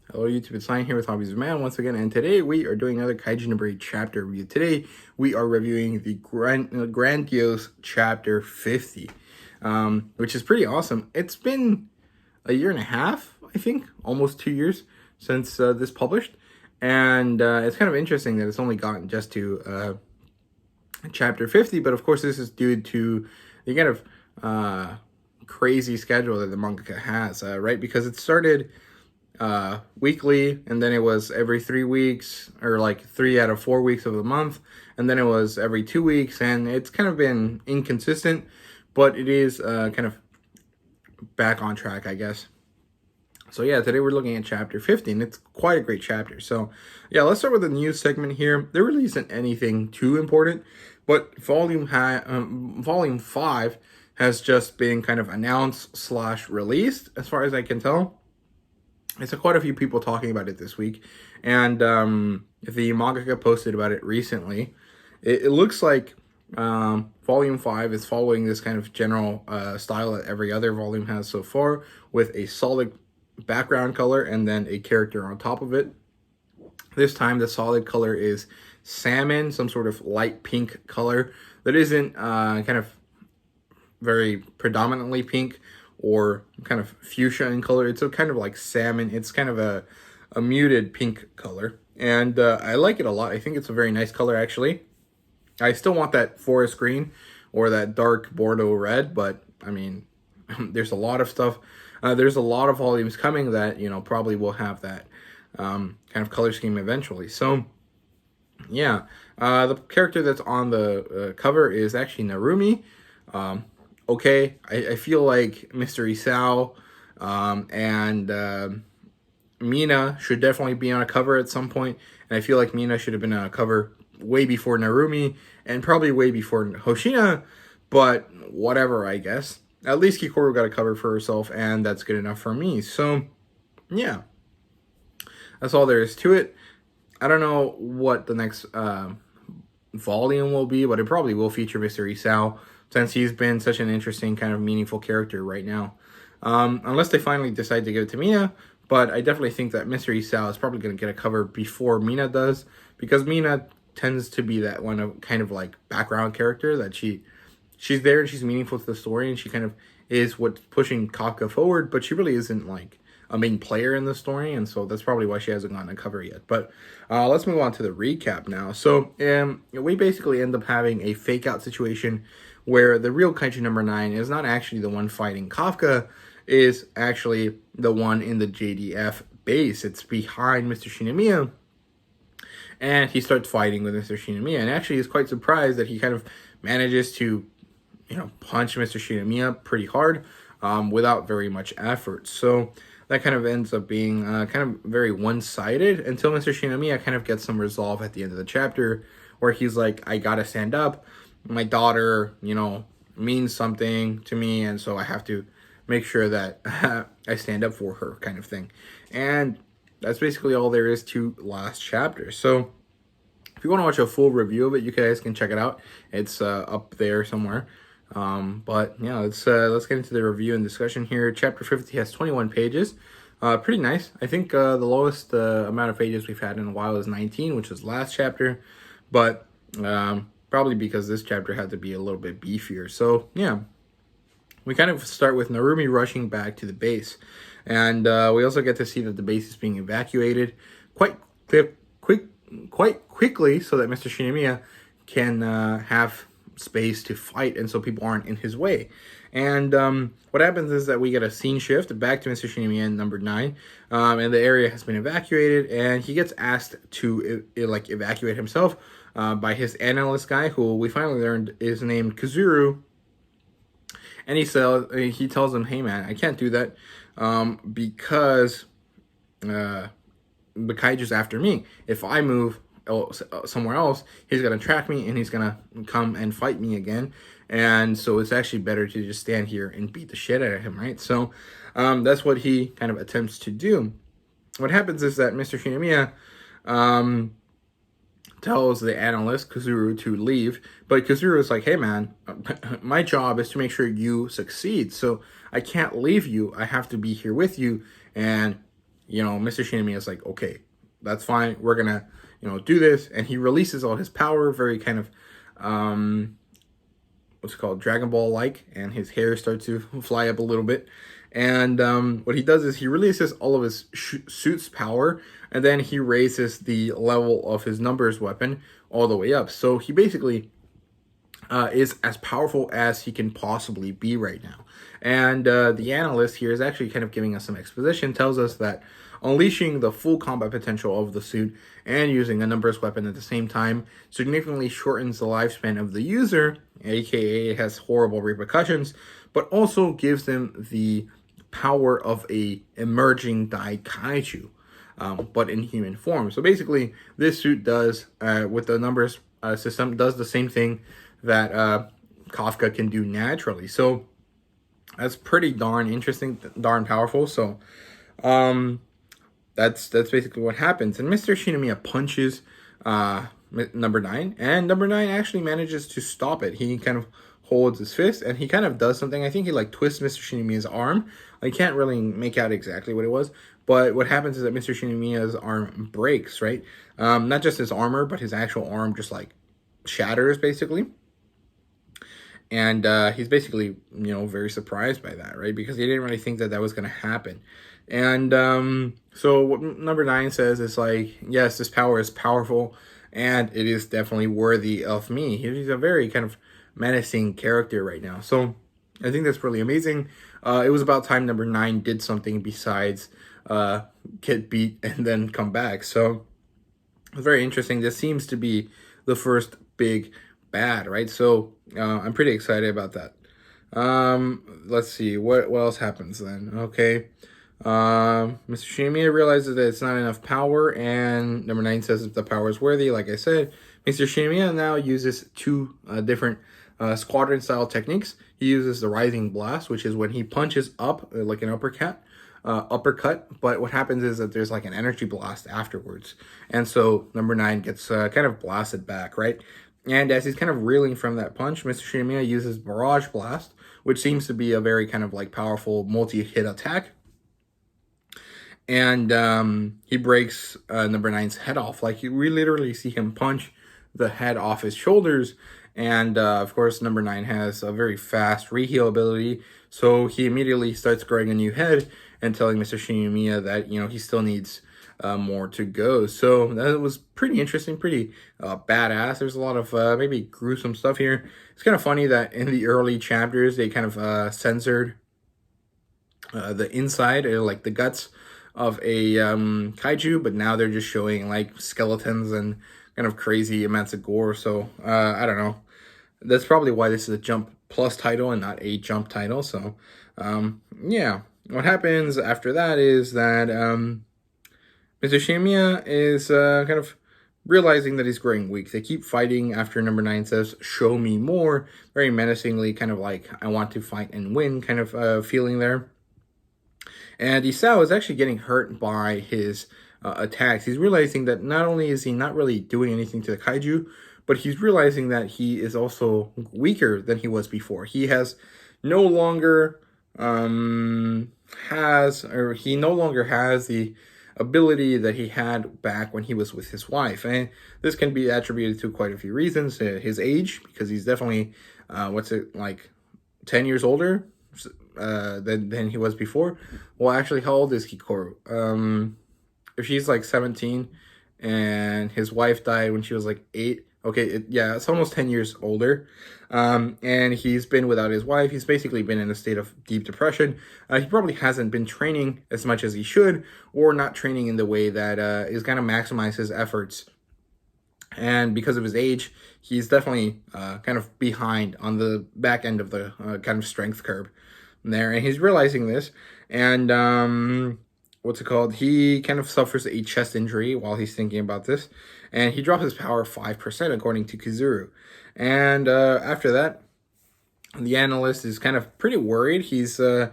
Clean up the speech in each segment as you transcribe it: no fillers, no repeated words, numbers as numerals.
Hello YouTube, it's Lion here with Hobbies of Man once again, and today we are doing another Kaiju number 8 chapter review. Today we are reviewing the grandiose chapter 50, which is pretty awesome. It's been a year and a half, I think, almost 2 years since this published, and it's kind of interesting that it's only gotten just to chapter 50, but of course this is due to the kind of crazy schedule that the manga has, right? Because it started weekly, and then it was every 3 weeks, or like 3 out of 4 weeks of the month, and then it was every 2 weeks, and it's kind of been inconsistent, but it is kind of back on track, I guess. So yeah, today we're looking at chapter 50, and it's quite a great chapter. So yeah, let's start with the news segment here. There really isn't anything too important, but volume 5 has just been kind of announced / released, as far as I can tell. It's quite a few people talking about it this week, and the mangaka posted about it recently. It looks like volume 5 is following this kind of general style that every other volume has so far, with a solid background color and then a character on top of it. This time the solid color is salmon, some sort of light pink color that isn't kind of very predominantly pink or kind of fuchsia in color. It's a kind of like salmon. It's kind of a muted pink color, and I like it a lot. I think it's a very nice color, actually. I still want that forest green or that dark Bordeaux red, but I mean, there's a lot of stuff. There's a lot of volumes coming that, you know, probably will have that kind of color scheme eventually. So yeah, the character that's on the cover is actually Narumi. Okay, I feel like Mr. Isao and Mina should definitely be on a cover at some point, and I feel like Mina should have been on a cover way before Narumi, and probably way before Hoshina, but whatever, I guess. At least Kikoru got a cover for herself, and that's good enough for me. So, yeah, that's all there is to it. I don't know what the next volume will be, but it probably will feature Mr. Isao, since he's been such an interesting kind of meaningful character right now. Unless they finally decide to give it to Mina, but I definitely think that Mr. Isao is probably going to get a cover before Mina does, because Mina tends to be that one of kind of like background character that she's there and she's meaningful to the story, and she kind of is what's pushing Kafka forward, but she really isn't like a main player in the story, and so that's probably why she hasn't gotten a cover yet. But let's move on to the recap now. So we basically end up having a fake out situation where the real Kaiju number 9 is not actually the one fighting Kafka, is actually the one in the JDF base. It's behind Mr. Shinomiya, and he starts fighting with Mr. Shinomiya, and actually is quite surprised that he kind of manages to, you know, punch Mr. Shinomiya pretty hard without very much effort. So that kind of ends up being kind of very one-sided until Mr. Shinomiya kind of gets some resolve at the end of the chapter, where he's like, I gotta stand up. My daughter, you know, means something to me, and so I have to make sure that I stand up for her, kind of thing. And that's basically all there is to last chapter. So if you want to watch a full review of it, you guys can check it out. It's up there somewhere. But yeah, let's get into the review and discussion here. Chapter 50 has 21 pages. Pretty nice. I think the lowest amount of pages we've had in a while is 19, which was last chapter. But probably because this chapter had to be a little bit beefier. So yeah, we kind of start with Narumi rushing back to the base, and we also get to see that the base is being evacuated quite quickly, so that Mr. Shinomiya can have space to fight, and so people aren't in his way. And what happens is that we get a scene shift back to Mr. Shinomiya in number 9, and the area has been evacuated, and he gets asked to like evacuate himself by his analyst guy, who we finally learned is named Kazuru. And he tells him, hey man, I can't do that because the Kaiju's after me. If I move somewhere else, he's going to track me, and he's going to come and fight me again. And so it's actually better to just stand here and beat the shit out of him, right? So that's what he kind of attempts to do. What happens is that Mr. Shinomiya tells the analyst, Kazuru, to leave. But Kazuru is like, hey man, my job is to make sure you succeed. So I can't leave you. I have to be here with you. And Mr. Shinomiya is like, okay, that's fine. We're gonna, do this. And he releases all his power, very kind of, what's it called, Dragon Ball like, and his hair starts to fly up a little bit. And what he does is he releases all of his suit's power, and then he raises the level of his numbers weapon all the way up. So he basically is as powerful as he can possibly be right now. And the analyst here is actually kind of giving us some exposition, tells us that unleashing the full combat potential of the suit and using a numbers weapon at the same time significantly shortens the lifespan of the user, aka it has horrible repercussions, but also gives them the power of a emerging Dai Kaiju, but in human form. So basically, this suit does, with the numbers system, does the same thing that Kafka can do naturally. So that's pretty darn interesting, darn powerful. So that's basically what happens. And Mr. Shinomiya punches number 9, and number 9 actually manages to stop it. He kind of holds his fist, and he kind of does something. I think he like twists Mr. Shinomiya's arm. I can't really make out exactly what it was, but what happens is that Mr. Shinomiya's arm breaks, right? Not just his armor, but his actual arm just like shatters, basically. And he's basically, very surprised by that, right? Because he didn't really think that was going to happen. And so what number 9 says is like, yes, this power is powerful, and it is definitely worthy of me. He's a very kind of menacing character right now. So I think that's really amazing. It was about time number 9 did something besides get beat and then come back. So it's very interesting. This seems to be the first big bad, right? So I'm pretty excited about that. Let's see what else happens then. Okay. Mr. Shinomiya realizes that it's not enough power, and number 9 says if the power is worthy. Like I said, Mr. Shinomiya now uses 2 different squadron style techniques. He uses the rising blast, which is when he punches up like an uppercut, but what happens is that there's like an energy blast afterwards, and so number 9 gets kind of blasted back, right? And as he's kind of reeling from that punch, Mr. Shinomiya uses Barrage Blast, which seems to be a very kind of like powerful multi-hit attack. And he breaks number 9's head off. Like, we literally see him punch the head off his shoulders. And of course, number 9 has a very fast reheal ability. So he immediately starts growing a new head and telling Mr. Shinomiya that, he still needs more to go. So that was pretty interesting, pretty badass. There's a lot of maybe gruesome stuff here. It's kind of funny that in the early chapters, they kind of censored the inside, or like the guts of a kaiju, but now they're just showing like skeletons and kind of crazy amounts of gore. So I don't know. That's probably why this is a Jump Plus title and not a Jump title. So yeah, what happens after that is that Mr. Shinomiya is kind of realizing that he's growing weak. They keep fighting after number 9 says, show me more, very menacingly, kind of like, I want to fight and win kind of feeling there. And Isao is actually getting hurt by his attacks. He's realizing that not only is he not really doing anything to the kaiju, but he's realizing that he is also weaker than he was before. He has no longer has the ability that he had back when he was with his wife. And this can be attributed to quite a few reasons. His age, because he's definitely 10 years older than he was before. Well, actually, how old is Hikaru? If she's like 17 and his wife died when she was like 8, okay, it's almost 10 years older. And he's been without his wife. He's basically been in a state of deep depression. He probably hasn't been training as much as he should, or not training in the way that is going to maximize his efforts. And because of his age, he's definitely kind of behind on the back end of the kind of strength curve there. And he's realizing this. And he kind of suffers a chest injury while he's thinking about this. And he drops his power 5%, according to Kizuru. And after that, the analyst is kind of pretty worried. He says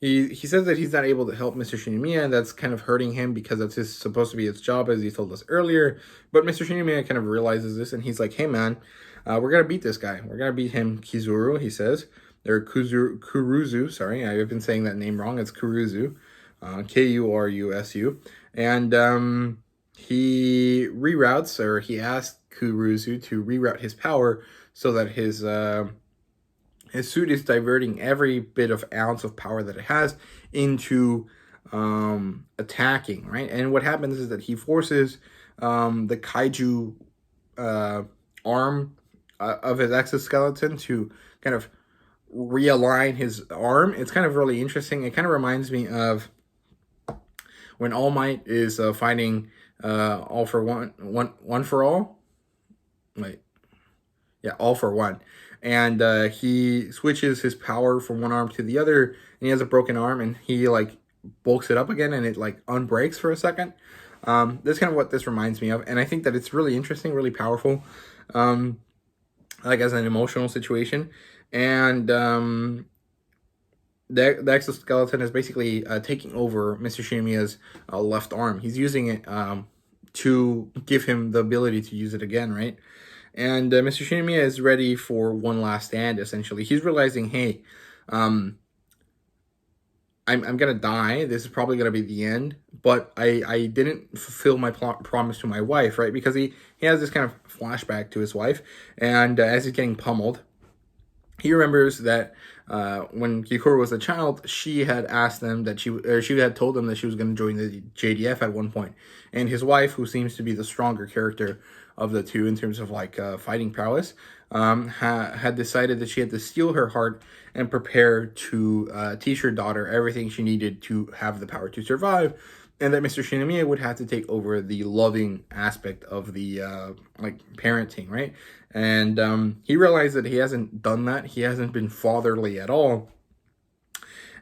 that he's not able to help Mr. Shinomiya, and that's kind of hurting him because that's supposed to be his job, as he told us earlier. But Mr. Shinomiya kind of realizes this, and he's like, hey man, we're going to beat this guy. We're going to beat him, Kizuru, he says. Or Kuruzu, sorry, I've been saying that name wrong. It's Kuruzu. Kurusu, and he reroutes, or he asks Kurusu to reroute his power so that his suit is diverting every bit of ounce of power that it has into attacking, right? And what happens is that he forces the Kaiju arm of his exoskeleton to kind of realign his arm. It's kind of really interesting. It kind of reminds me of when All Might is fighting All for One for All. Wait, yeah, All for One, and he switches his power from one arm to the other, and he has a broken arm, and he like bulks it up again, and it like unbreaks for a second. That's kind of what this reminds me of, and I think that it's really interesting, really powerful, like as an emotional situation, and the exoskeleton is basically taking over Mr. Shinomiya's left arm. He's using it to give him the ability to use it again, right? And Mr. Shinomiya is ready for one last stand, essentially. He's realizing, hey, I'm going to die. This is probably going to be the end. But I didn't fulfill my promise to my wife, right? Because he has this kind of flashback to his wife. And as he's getting pummeled, he remembers that when Kikoro was a child, she had asked them that she had told him that she was going to join the JDF at one point. And his wife, who seems to be the stronger character of the two in terms of like fighting prowess, had decided that she had to steal her heart and prepare to teach her daughter everything she needed to have the power to survive, and that Mr. Shinomiya would have to take over the loving aspect of the like parenting, right? And he realized that he hasn't done that. He hasn't been fatherly at all.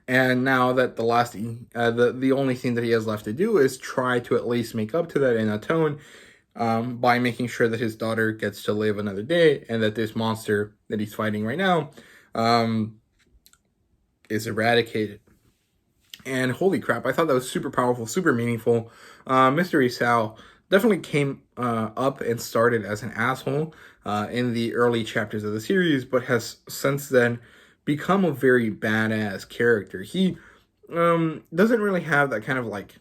And now that the last thing, the only thing that he has left to do is try to at least make up to that and atone, by making sure that his daughter gets to live another day, and that this monster that he's fighting right now is eradicated. And holy crap, I thought that was super powerful, super meaningful. Mr. Isao definitely came up and started as an asshole in the early chapters of the series, but has since then become a very badass character. He doesn't really have that kind of like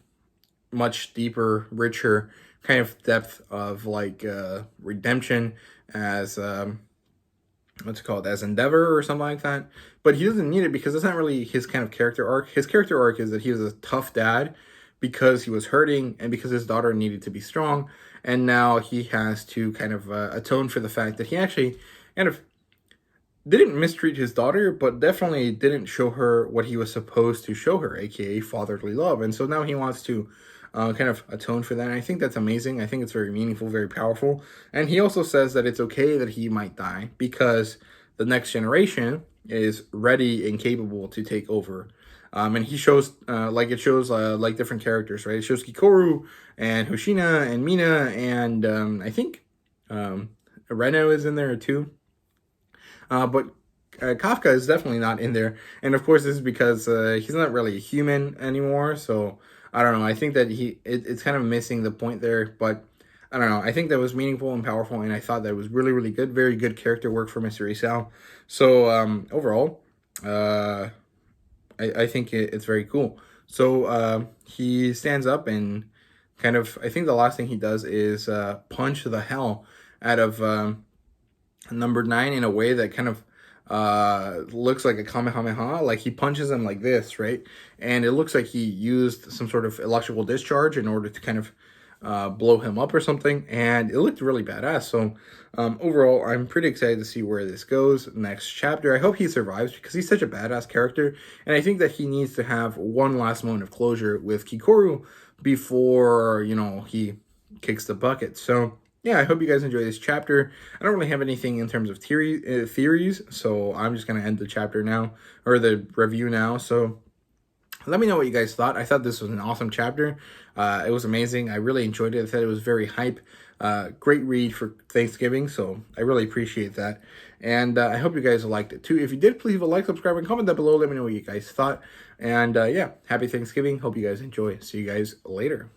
much deeper, richer kind of depth of like redemption as what's it called, as Endeavor or something like that, but he doesn't need it because it's not really his kind of character arc. His character arc is that he was a tough dad because he was hurting and because his daughter needed to be strong, and now he has to kind of atone for the fact that he actually kind of didn't mistreat his daughter, but definitely didn't show her what he was supposed to show her, aka fatherly love. And so now he wants to kind of atone for that. And I think that's amazing. I think it's very meaningful, very powerful. And he also says that it's okay that he might die because the next generation is ready and capable to take over. And he shows, like different characters, right? It shows Kikoru and Hoshina and Mina, and I think Reno is in there too. But Kafka is definitely not in there. And of course, this is because he's not really a human anymore. So I don't know. I think that it's kind of missing the point there. But I don't know. I think that was meaningful and powerful. And I thought that was really, really good. Very good character work for Mr. Isao. So overall, I think it's very cool. So he stands up and kind of, I think the last thing he does is punch the hell out of number 9 in a way that kind of looks like a Kamehameha. Like he punches him like this, right? And it looks like he used some sort of electrical discharge in order to kind of blow him up or something. And it looked really badass. So overall, I'm pretty excited to see where this goes next chapter. I hope he survives because he's such a badass character. And I think that he needs to have one last moment of closure with Kikoru before, you know, he kicks the bucket. So yeah, I hope you guys enjoy this chapter. I don't really have anything in terms of theories, so I'm just going to end the chapter now, or the review now. So let me know what you guys thought. I thought this was an awesome chapter. It was amazing. I really enjoyed it. I thought it was very hype. Great read for Thanksgiving, so I really appreciate that. And I hope you guys liked it too. If you did, please leave a like, subscribe, and comment down below. Let me know what you guys thought. And yeah, happy Thanksgiving. Hope you guys enjoy. See you guys later.